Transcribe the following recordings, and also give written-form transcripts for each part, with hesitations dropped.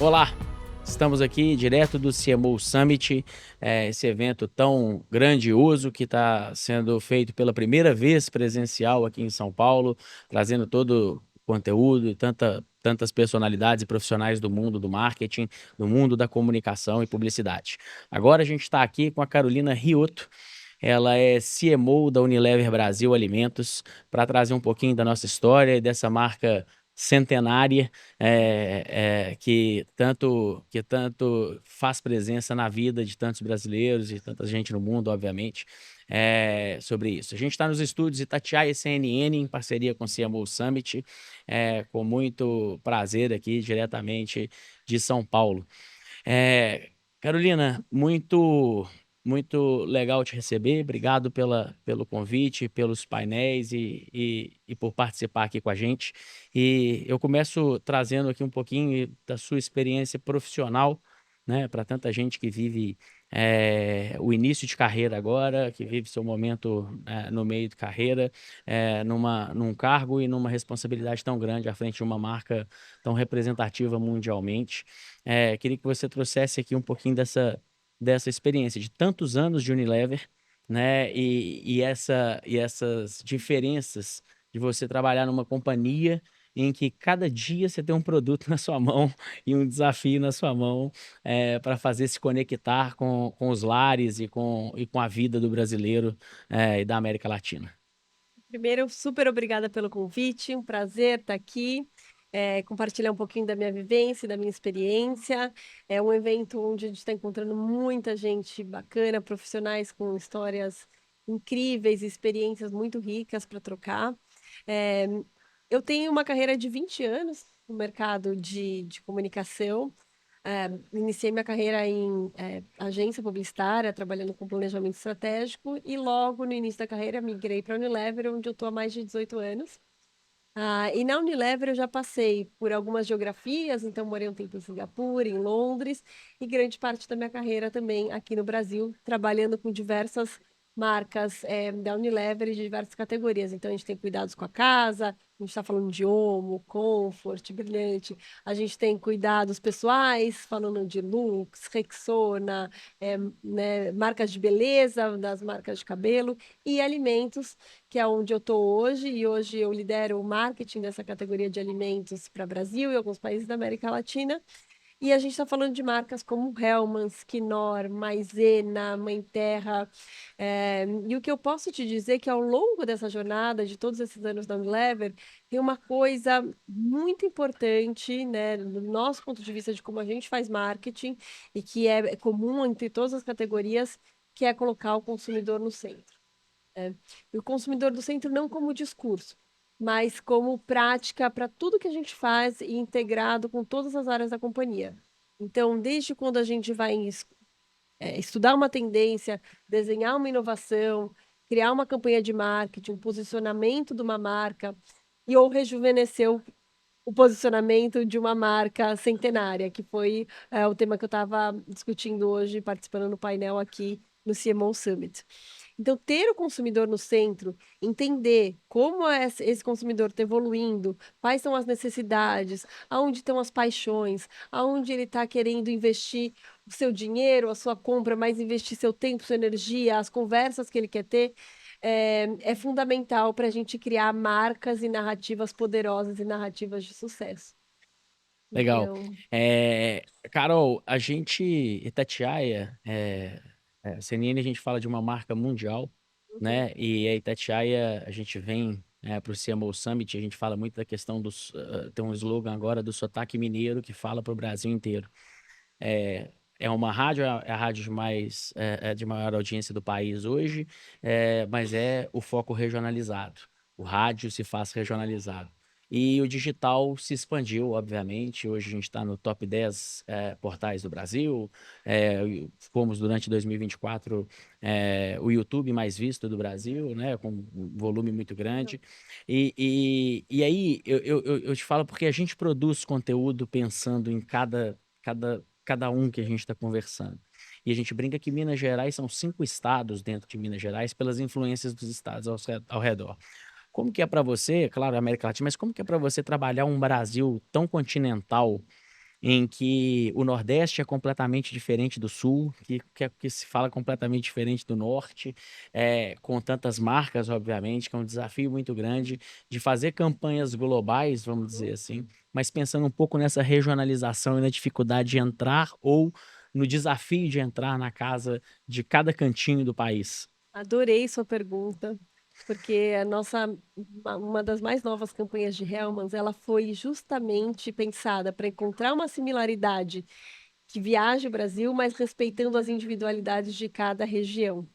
Olá, estamos aqui direto do CMO Summit, esse evento tão grandioso que está sendo feito pela primeira vez presencial aqui em São Paulo, trazendo todo o conteúdo e tantas personalidades e profissionais do mundo do marketing, do mundo da comunicação e publicidade. Agora a gente está aqui com a Carolina Riotto, ela é CMO da Unilever Brasil Alimentos, para trazer um pouquinho da nossa história e dessa marca centenária que tanto faz presença na vida de tantos brasileiros e tanta gente no mundo, obviamente, sobre isso. A gente está nos estúdios Itatiaia CNN, em parceria com o CMO Summit, com muito prazer aqui, diretamente de São Paulo. É, Carolina, muito legal te receber. Obrigado pelo convite, pelos painéis e por participar aqui com a gente. E eu começo trazendo aqui um pouquinho da sua experiência profissional, né, para tanta gente que vive o início de carreira agora, que vive seu momento no meio de carreira, num cargo e numa responsabilidade tão grande à frente de uma marca tão representativa mundialmente. Queria que você trouxesse aqui um pouquinho dessa experiência de tantos anos de Unilever, né? E essas diferenças de você trabalhar numa companhia em que cada dia você tem um produto na sua mão e um desafio na sua mão para fazer se conectar com os lares e com a vida do brasileiro e da América Latina. Primeiro, super obrigada pelo convite, um prazer estar aqui, compartilhar um pouquinho da minha vivência, da minha experiência. É um evento onde a gente está encontrando muita gente bacana, profissionais com histórias incríveis, experiências muito ricas para trocar. Eh, eu tenho uma carreira de 20 anos no mercado de comunicação. Iniciei minha carreira em agência publicitária, trabalhando com planejamento estratégico, e logo no início da carreira migrei para a Unilever, onde eu estou há mais de 18 anos. E na Unilever eu já passei por algumas geografias, então morei um tempo em Singapura, em Londres, e grande parte da minha carreira também aqui no Brasil, trabalhando com diversas marcas da Unilever de diversas categorias. Então a gente tem cuidados com a casa, a gente está falando de Omo, Comfort, Brilhante, a gente tem cuidados pessoais, falando de Lux, Rexona, né, marcas de beleza, das marcas de cabelo, e alimentos, que é onde eu estou hoje, e hoje eu lidero o marketing dessa categoria de alimentos para Brasil e alguns países da América Latina. E a gente está falando de marcas como Hellmann's, Knorr, Maizena, Mãe Terra. E o que eu posso te dizer é que ao longo dessa jornada, de todos esses anos da Unilever, tem uma coisa muito importante, né, do nosso ponto de vista de como a gente faz marketing, e que é comum entre todas as categorias, que é colocar o consumidor no centro. E o consumidor do centro não como discurso, mas como prática para tudo que a gente faz e integrado com todas as áreas da companhia. Então, desde quando a gente vai estudar uma tendência, desenhar uma inovação, criar uma campanha de marketing, um posicionamento de uma marca, ou rejuvenescer o posicionamento de uma marca centenária, que foi o tema que eu estava discutindo hoje, participando no painel aqui no CMO Summit. Então, ter o consumidor no centro, entender como esse consumidor está evoluindo, quais são as necessidades, aonde estão as paixões, aonde ele está querendo investir o seu dinheiro, a sua compra, mas investir seu tempo, sua energia, as conversas que ele quer ter, é fundamental para a gente criar marcas e narrativas poderosas e narrativas de sucesso. Legal. Então, Carol, a gente, Itatiaia, CNN, a gente fala de uma marca mundial, uhum, né? E a Itatiaia, a gente vem para o CMO Summit, a gente fala muito da questão tem um slogan agora do sotaque mineiro que fala para o Brasil inteiro. É uma rádio, é a rádio de maior audiência do país hoje, mas é o foco regionalizado. O rádio se faz regionalizado. E o digital se expandiu, obviamente. Hoje a gente está no top 10 portais do Brasil. Fomos durante 2024 o YouTube mais visto do Brasil, né, com um volume muito grande. E aí eu te falo porque a gente produz conteúdo pensando em cada um que a gente está conversando. E a gente brinca que Minas Gerais são 5 estados dentro de Minas Gerais pelas influências dos estados ao redor. Como que é para você, claro, América Latina, mas como que é para você trabalhar um Brasil tão continental em que o Nordeste é completamente diferente do Sul, que se fala completamente diferente do Norte, com tantas marcas, obviamente, que é um desafio muito grande de fazer campanhas globais, vamos dizer assim, mas pensando um pouco nessa regionalização e na dificuldade de entrar ou no desafio de entrar na casa de cada cantinho do país. Adorei sua pergunta, porque a nossa uma das mais novas campanhas de Hellmann's, ela foi justamente pensada para encontrar uma similaridade que viaje o Brasil, mas respeitando as individualidades de cada região.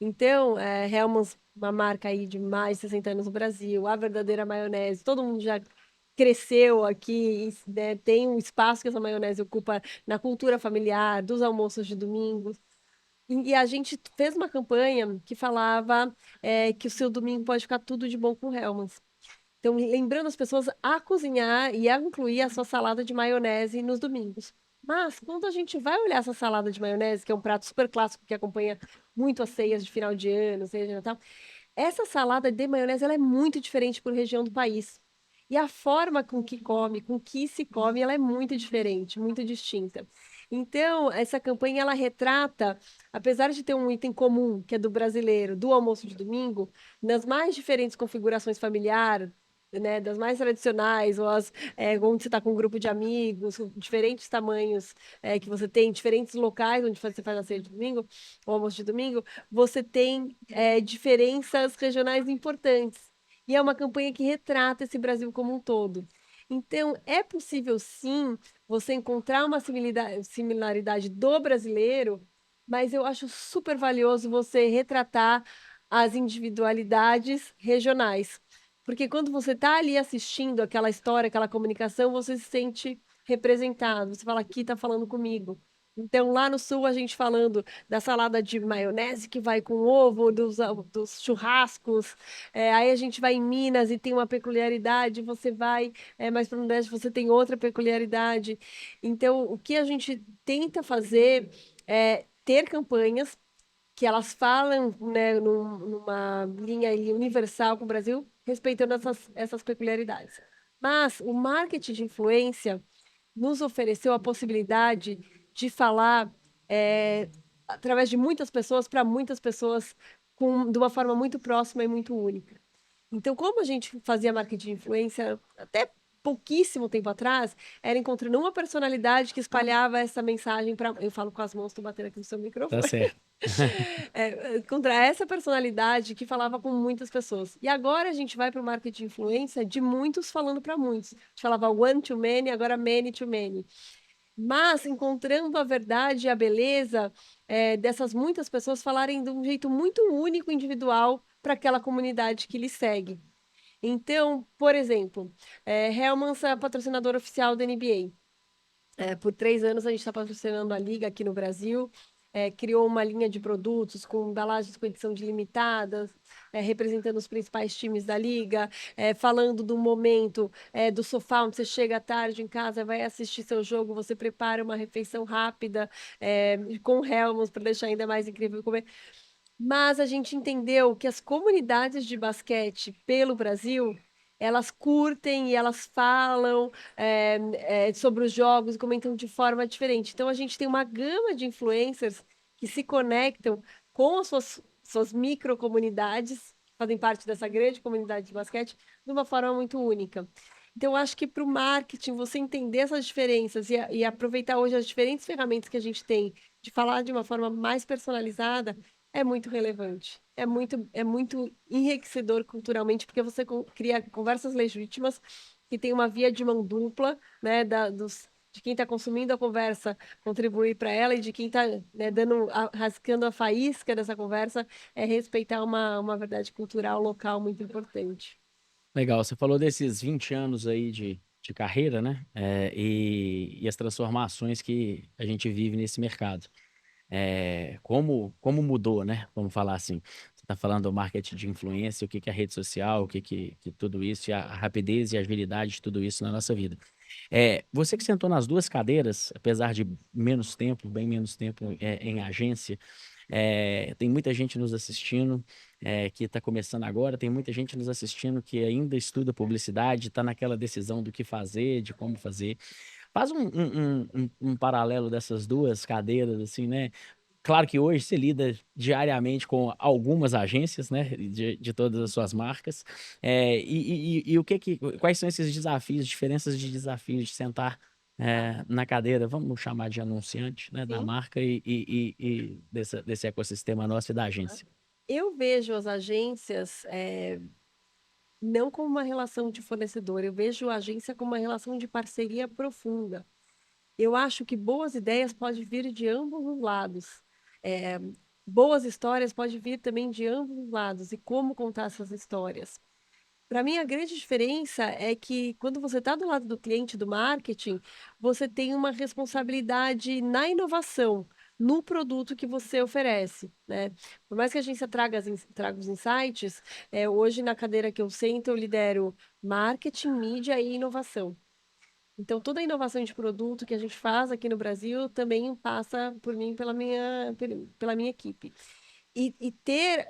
Então, Hellmann's, uma marca aí de mais de 60 anos no Brasil, a verdadeira maionese, todo mundo já cresceu aqui, né, tem um espaço que essa maionese ocupa na cultura familiar, dos almoços de domingo. E a gente fez uma campanha que falava que o seu domingo pode ficar tudo de bom com Hellmann's. Então, lembrando as pessoas a cozinhar e a incluir a sua salada de maionese nos domingos. Mas, quando a gente vai olhar essa salada de maionese, que é um prato super clássico que acompanha muito as ceias de final de ano, ceia de Natal, essa salada de maionese ela é muito diferente por região do país. E a forma com que come, com que se come, ela é muito diferente, muito distinta. Então, essa campanha ela retrata, apesar de ter um item comum, que é do brasileiro, do almoço de domingo, nas mais diferentes configurações familiares, né, das mais tradicionais, ou onde você está com um grupo de amigos, com diferentes tamanhos que você tem, diferentes locais onde você faz a ceia de domingo, o almoço de domingo, você tem diferenças regionais importantes. E é uma campanha que retrata esse Brasil como um todo. Então, é possível sim você encontrar uma similaridade do brasileiro, mas eu acho super valioso você retratar as individualidades regionais. Porque quando você está ali assistindo aquela história, aquela comunicação, você se sente representado. Você fala, aqui está falando comigo. Então, lá no sul, a gente falando da salada de maionese que vai com ovo, dos churrascos. Aí a gente vai em Minas e tem uma peculiaridade, você vai mais para o Nordeste, você tem outra peculiaridade. Então, o que a gente tenta fazer é ter campanhas que elas falam, né, numa linha ali universal com o Brasil, respeitando essas peculiaridades. Mas o marketing de influência nos ofereceu a possibilidade de falar através de muitas pessoas para muitas pessoas de uma forma muito próxima e muito única. Então, como a gente fazia marketing de influência até pouquíssimo tempo atrás, era encontrando uma personalidade que espalhava essa mensagem para. Eu falo com as mãos, estou batendo aqui no seu Tá microfone. certo. Contra essa personalidade que falava com muitas pessoas. E agora a gente vai para o marketing de influência de muitos falando para muitos. A gente falava one to many, agora many to many. Mas encontrando a verdade e a beleza dessas muitas pessoas falarem de um jeito muito único, individual, para aquela comunidade que lhe segue. Então, por exemplo, Hellmann's é a patrocinadora oficial da NBA. Por 3 anos a gente está patrocinando a Liga aqui no Brasil. Criou uma linha de produtos com embalagens com edição de limitadas, representando os principais times da Liga, falando do momento do sofá, onde você chega à tarde em casa, vai assistir seu jogo, você prepara uma refeição rápida com Hellmann's para deixar ainda mais incrível comer. Mas a gente entendeu que as comunidades de basquete pelo Brasil, elas curtem e elas falam sobre os jogos, comentam de forma diferente. Então, a gente tem uma gama de influencers que se conectam com as suas microcomunidades, que fazem parte dessa grande comunidade de basquete, de uma forma muito única. Então, eu acho que para o marketing, você entender essas diferenças e aproveitar hoje as diferentes ferramentas que a gente tem de falar de uma forma mais personalizada, é muito relevante. É muito enriquecedor culturalmente, porque você cria conversas legítimas que tem uma via de mão dupla, né, de quem está consumindo a conversa contribuir para ela e de quem está rascando a faísca dessa conversa respeitar uma verdade cultural local muito importante. Legal, você falou desses 20 anos aí de carreira, né? E as transformações que a gente vive nesse mercado. Como mudou, né? Vamos falar assim. Você está falando do marketing de influência, o que que é rede social, o que que tudo isso, e a rapidez e a agilidade de tudo isso na nossa vida. Você que sentou nas duas cadeiras, apesar de menos tempo, bem menos tempo em agência, tem muita gente nos assistindo que está começando agora, tem muita gente nos assistindo que ainda estuda publicidade, está naquela decisão do que fazer, de como fazer. Faz um paralelo dessas duas cadeiras, assim, né? Claro que hoje você lida diariamente com algumas agências, né, de todas as suas marcas. E o que quais são esses desafios, diferenças de desafios de sentar na cadeira, vamos chamar de anunciante, né, da Sim. marca e desse ecossistema nosso e da agência? Eu vejo as agências, não como uma relação de fornecedor, eu vejo a agência como uma relação de parceria profunda. Eu acho que boas ideias podem vir de ambos os lados. Eh, Boas histórias podem vir também de ambos os lados, e como contar essas histórias. Para mim, a grande diferença é que quando você está do lado do cliente do marketing, você tem uma responsabilidade na inovação, no produto que você oferece, né? Por mais que a agência traga os insights, hoje na cadeira que eu sento, eu lidero marketing, mídia e inovação. Então, toda a inovação de produto que a gente faz aqui no Brasil também passa por mim, pela minha equipe. E ter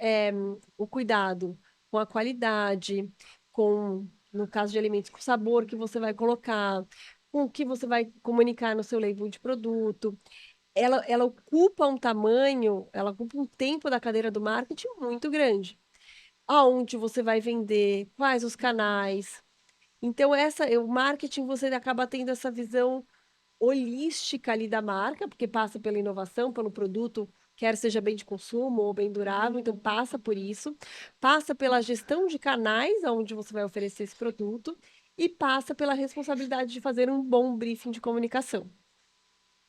o cuidado com a qualidade, com, no caso de alimentos, com o sabor que você vai colocar, com o que você vai comunicar no seu label de produto. Ela ocupa um tamanho, ela ocupa um tempo da cadeira do marketing muito grande. Aonde você vai vender, quais os canais. Então, o marketing, você acaba tendo essa visão holística ali da marca, porque passa pela inovação, pelo produto, quer seja bem de consumo ou bem durável, então passa por isso, passa pela gestão de canais aonde você vai oferecer esse produto e passa pela responsabilidade de fazer um bom briefing de comunicação.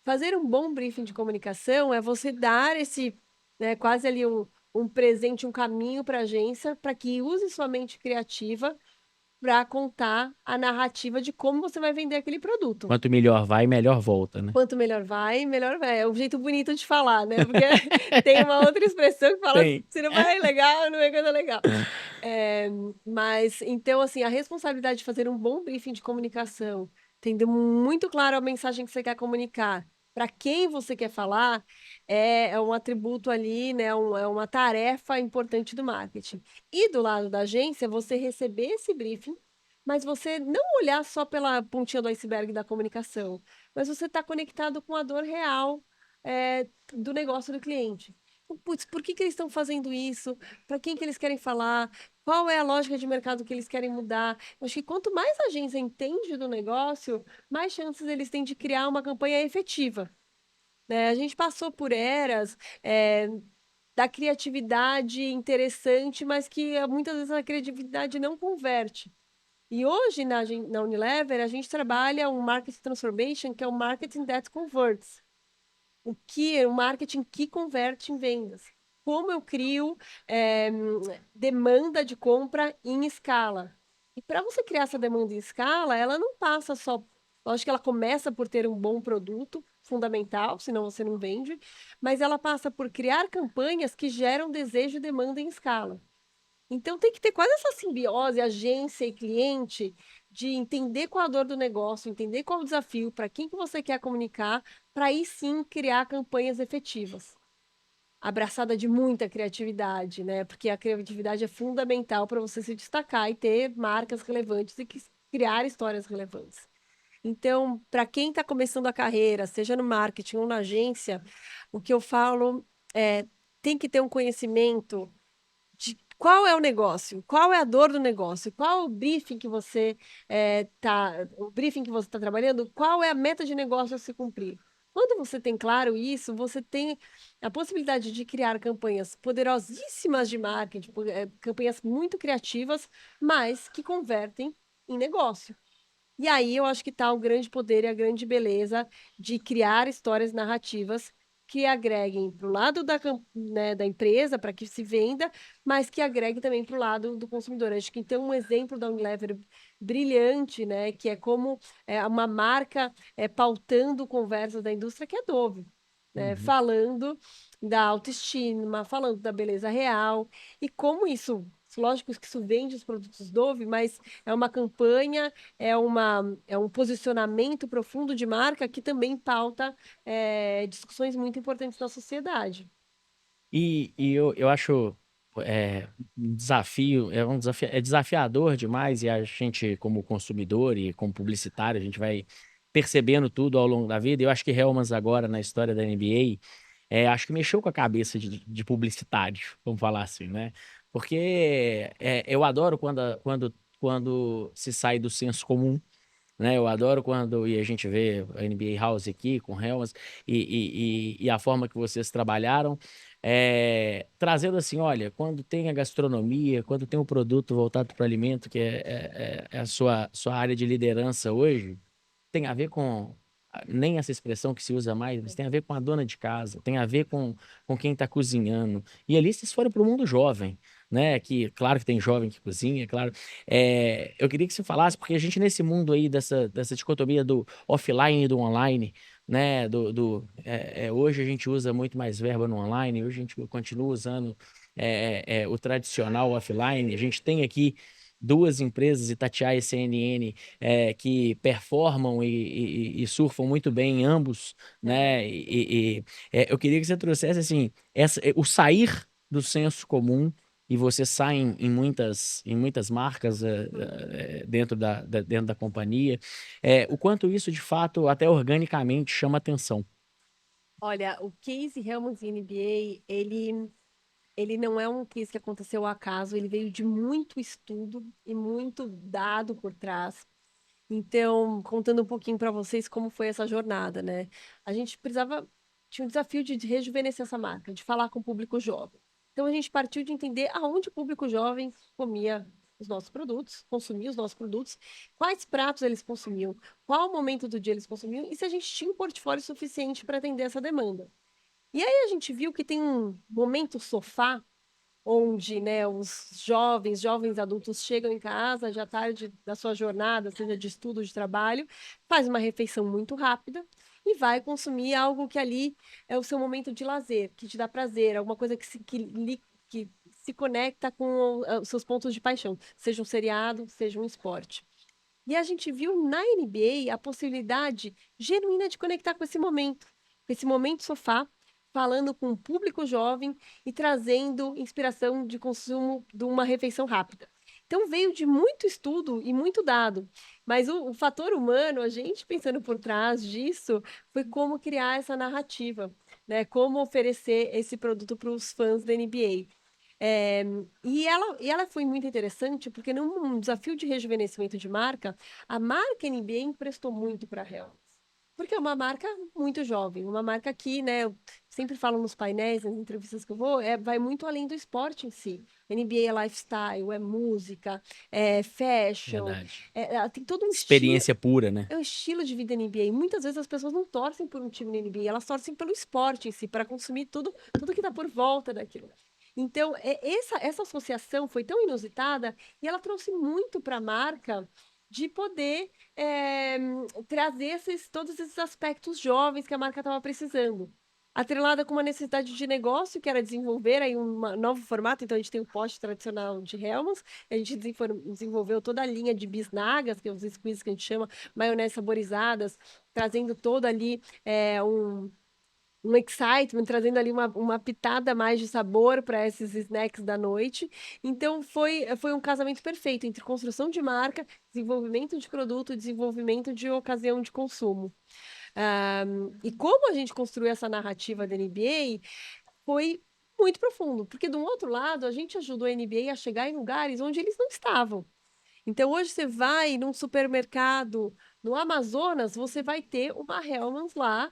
Fazer um bom briefing de comunicação é você dar esse, né, quase ali um presente, um caminho para a agência, para que use sua mente criativa para contar a narrativa de como você vai vender aquele produto. Quanto melhor vai, melhor volta, né? Quanto melhor vai, melhor vai. É um jeito bonito de falar, né, porque tem uma outra expressão que fala: Tem. "Se não vai legal, não é coisa legal". Eh, mas então, assim, a responsabilidade de fazer um bom briefing de comunicação, tendo muito claro a mensagem que você quer comunicar, para quem você quer falar, é um atributo ali, né, é uma tarefa importante do marketing. E do lado da agência, você receber esse briefing, mas você não olhar só pela pontinha do iceberg da comunicação, mas você está conectado com a dor real, do negócio do cliente. Então, "Putz, por que que eles estão fazendo isso? Para quem que eles querem falar? Qual é a lógica de mercado que eles querem mudar?". Eu acho que quanto mais a agência entende do negócio, mais chances eles têm de criar uma campanha efetiva, né. A gente passou por eras, da criatividade interessante, mas que, muitas vezes a criatividade não converte. E hoje na Unilever, a gente trabalha um marketing transformation, que é o marketing that converts. O marketing que converte em vendas. Como eu crio, demanda de compra em escala. E para você criar essa demanda em escala, ela não passa só, lógico que ela começa por ter um bom produto, fundamental, senão você não vende, mas ela passa por criar campanhas que geram desejo e demanda em escala. Então tem que ter quase essa simbiose, agência e cliente, de entender qual a dor do negócio, entender qual o desafio, para quem que você quer comunicar, para aí sim criar campanhas efetivas. Abraçada de muita criatividade, né? Porque a criatividade é fundamental para você se destacar e ter marcas relevantes e criar histórias relevantes. Então, para quem está começando a carreira, seja no marketing ou na agência, o que eu falo é: tem que ter um conhecimento de qual é o negócio, qual é a dor do negócio, qual o briefing que você, está trabalhando, qual é a meta de negócio a se cumprir. Quando você tem claro isso, você tem a possibilidade de criar campanhas poderosíssimas de marketing, campanhas muito criativas, mas que convertem em negócio. E aí eu acho que está o grande poder e a grande beleza de criar histórias narrativas que agreguem para o lado né, da empresa, para que se venda, mas que agregue também para o lado do consumidor. Acho que tem um exemplo da Unilever brilhante, né, que é como uma marca pautando conversas da indústria, que é a Dove, né, Uhum. falando da autoestima, falando da beleza real, e como isso, lógico que isso vende os produtos Dove, mas é uma campanha, é um posicionamento profundo de marca que também pauta, discussões muito importantes na sociedade. Eu acho, um desafio é desafiador demais e a gente como consumidor e como publicitário, a gente vai percebendo tudo ao longo da vida. Eu acho que Hellmann's agora, na história da NBA, acho que mexeu com a cabeça de publicitário, vamos falar assim, né? Porque eu adoro quando se sai do senso comum, né? Eu adoro quando e a gente vê a NBA House aqui com Helmas e a forma que vocês trabalharam, trazendo assim, olha, quando tem a gastronomia, quando tem um produto voltado para o alimento, que é a sua área de liderança hoje, tem a ver com nem essa expressão que se usa mais, mas tem a ver com a dona de casa, tem a ver com quem está cozinhando. E ali vocês foram para o mundo jovem, né? Que claro que tem jovem que cozinha, claro. Eu queria que você falasse, porque a gente nesse mundo aí dessa dicotomia do offline e do online, né? Hoje a gente usa muito mais verba no online, hoje a gente continua usando o tradicional offline. A gente tem aqui duas empresas, Itatiaia e CNN, que performam e surfam muito bem em ambos, né? Eu queria que você trouxesse assim, o sair do senso comum e você sai em muitas marcas dentro da companhia, o quanto isso de fato até organicamente chama atenção. Olha, o case Helmut NBA, ele não é um case que aconteceu ao acaso, ele veio de muito estudo e muito dado por trás. Então, contando um pouquinho para vocês como foi essa jornada, né? A gente tinha um desafio de rejuvenescer essa marca, de falar com o público jovem. Então, a gente partiu de entender aonde o público jovem comia os nossos produtos, consumia os nossos produtos, quais pratos eles consumiam, qual momento do dia eles consumiam e se a gente tinha um portfólio suficiente para atender essa demanda. E aí a gente viu que tem um momento sofá onde, né, os jovens adultos chegam em casa já tarde da sua jornada, seja de estudo, de trabalho, faz uma refeição muito rápida e vai consumir algo que ali é o seu momento de lazer, que te dá prazer, alguma coisa que se conecta com os seus pontos de paixão, seja um seriado, seja um esporte. E a gente viu na NBA a possibilidade genuína de conectar com esse momento sofá, falando com o público jovem e trazendo inspiração de consumo de uma refeição rápida. Então veio de muito estudo e muito dado, mas o fator humano, a gente pensando por trás disso, foi como criar essa narrativa, né? Como oferecer esse produto para os fãs da NBA. É, e ela foi muito interessante porque num desafio de rejuvenescimento de marca, a marca NBA emprestou muito para a Hellmann's. Porque é uma marca muito jovem, uma marca que, né, eu sempre falo nos painéis, nas entrevistas que eu vou, vai muito além do esporte em si. NBA é lifestyle, é música, é fashion, Verdade. ela tem todo um estilo, Experiência pura, né? é um estilo de vida NBA. Muitas vezes as pessoas não torcem por um time na NBA, elas torcem pelo esporte em si, para consumir tudo que está por volta daquilo. Então, essa associação foi tão inusitada e ela trouxe muito para a marca de poder trazer todos esses aspectos jovens que a marca estava precisando. Atrelada com uma necessidade de negócio, que era desenvolver aí um novo formato. Então, a gente tem o pote tradicional de Hellmann's, a gente desenvolveu toda a linha de bisnagas, que é os squeezes que a gente chama, maionese saborizadas, trazendo toda ali um excitement, trazendo ali uma pitada mais de sabor para esses snacks da noite. Então, foi um casamento perfeito entre construção de marca, desenvolvimento de produto, desenvolvimento de ocasião de consumo. E como a gente construiu essa narrativa da NBA foi muito profundo, porque do outro lado, a gente ajudou a NBA a chegar em lugares onde eles não estavam. Então, hoje você vai num supermercado no Amazonas, você vai ter uma Hellmann's lá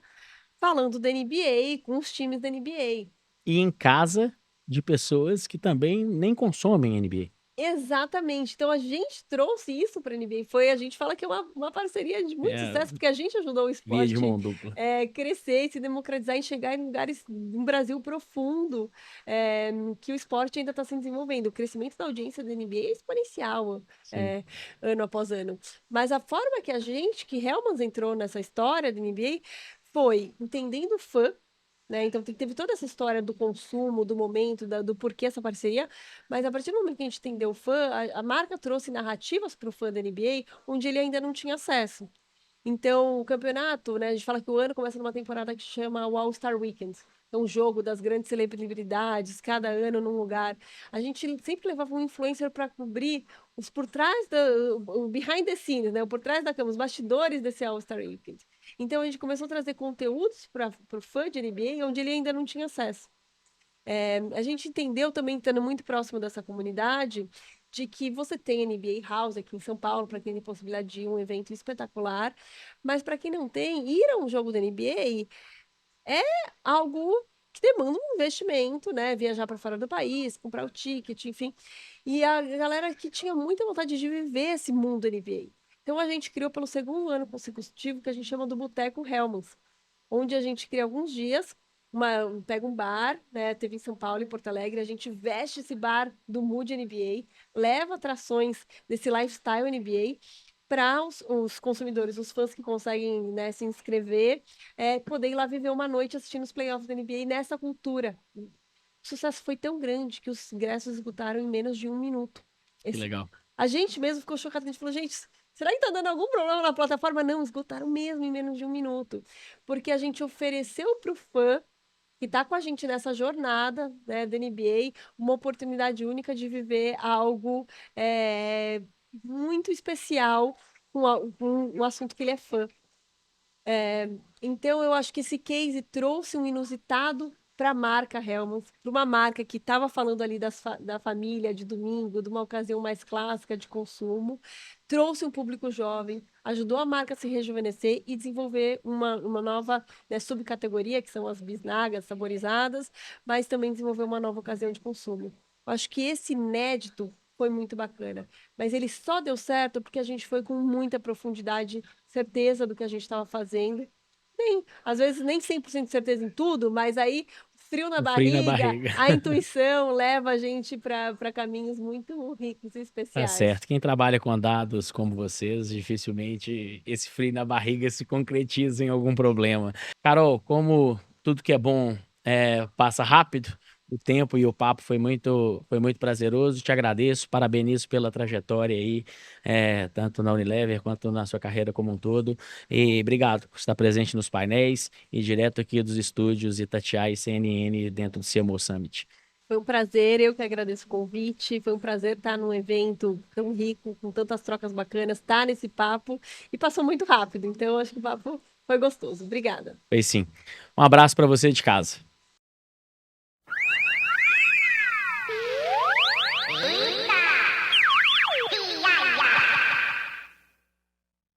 falando da NBA, com os times da NBA. E em casa de pessoas que também nem consomem NBA. Exatamente. Então a gente trouxe isso para a NBA. A gente fala que é uma parceria de muito É, sucesso, porque a gente ajudou o via de esporte mão dupla. crescer e se democratizar e chegar em lugares, um Brasil profundo, que o esporte ainda está se desenvolvendo. O crescimento da audiência da NBA é exponencial, Sim. ano após ano. Mas a forma que que Hellmann's entrou nessa história da NBA foi entendendo o fã, né? Então teve toda essa história do consumo, do momento, do porquê essa parceria, mas a partir do momento que a gente entendeu o fã, a marca trouxe narrativas para o fã da NBA onde ele ainda não tinha acesso. Então, o campeonato, né, a gente fala que o ano começa numa temporada que chama o All-Star Weekend. É um jogo das grandes celebridades, cada ano num lugar. A gente sempre levava um influencer para cobrir os por trás o behind the scenes, né, o por trás da câmera, os bastidores desse All-Star Weekend. Então, a gente começou a trazer conteúdos para o fã de NBA, onde ele ainda não tinha acesso. A gente entendeu também, estando muito próximo dessa comunidade, de que você tem NBA House aqui em São Paulo, para quem tem possibilidade de ir um evento espetacular, mas para quem não tem, ir a um jogo da NBA é algo que demanda um investimento, né? Viajar para fora do país, comprar o ticket, enfim. E a galera que tinha muita vontade de viver esse mundo NBA. Então a gente criou pelo segundo ano consecutivo que a gente chama do Boteco Helmans, onde a gente cria alguns dias, pega um bar, né? Teve em São Paulo e Porto Alegre, a gente veste esse bar do Mood NBA, leva atrações desse lifestyle NBA para os consumidores, os fãs que conseguem, né, se inscrever, poder ir lá viver uma noite assistindo os playoffs da NBA nessa cultura. O sucesso foi tão grande que os ingressos esgotaram em menos de 1 minuto. Que legal. A gente mesmo ficou chocado, a gente falou, gente, será que tá dando algum problema na plataforma? Não, esgotaram mesmo em menos de 1 minuto. Porque a gente ofereceu pro fã que tá com a gente nessa jornada, né, da NBA, uma oportunidade única de viver algo muito especial com um assunto que ele é fã. Então, eu acho que esse case trouxe um inusitado para a marca Hellmann's, para uma marca que estava falando ali da família, de domingo, de uma ocasião mais clássica de consumo, trouxe um público jovem, ajudou a marca a se rejuvenescer e desenvolver uma nova, né, subcategoria, que são as bisnagas saborizadas, mas também desenvolver uma nova ocasião de consumo. Eu acho que esse inédito foi muito bacana, mas ele só deu certo porque a gente foi com muita profundidade, certeza do que a gente estava fazendo. Às vezes nem 100% de certeza em tudo, mas aí frio na Um frio na barriga, barriga. a intuição leva a gente para caminhos muito ricos e Tá especiais. certo. Quem trabalha com dados como vocês, dificilmente esse frio na barriga se concretiza em algum problema. Carol, como tudo que é bom passa rápido, o tempo e o papo foi muito prazeroso. Te agradeço, parabenizo pela trajetória aí, tanto na Unilever quanto na sua carreira como um todo. E obrigado por estar presente nos painéis e direto aqui dos estúdios Itatiaia e CNN dentro do CMO Summit. Foi um prazer, eu que agradeço o convite. Foi um prazer estar num evento tão rico, com tantas trocas bacanas, estar nesse papo. E passou muito rápido, então acho que o papo foi gostoso. Obrigada. Foi sim. Um abraço para você de casa.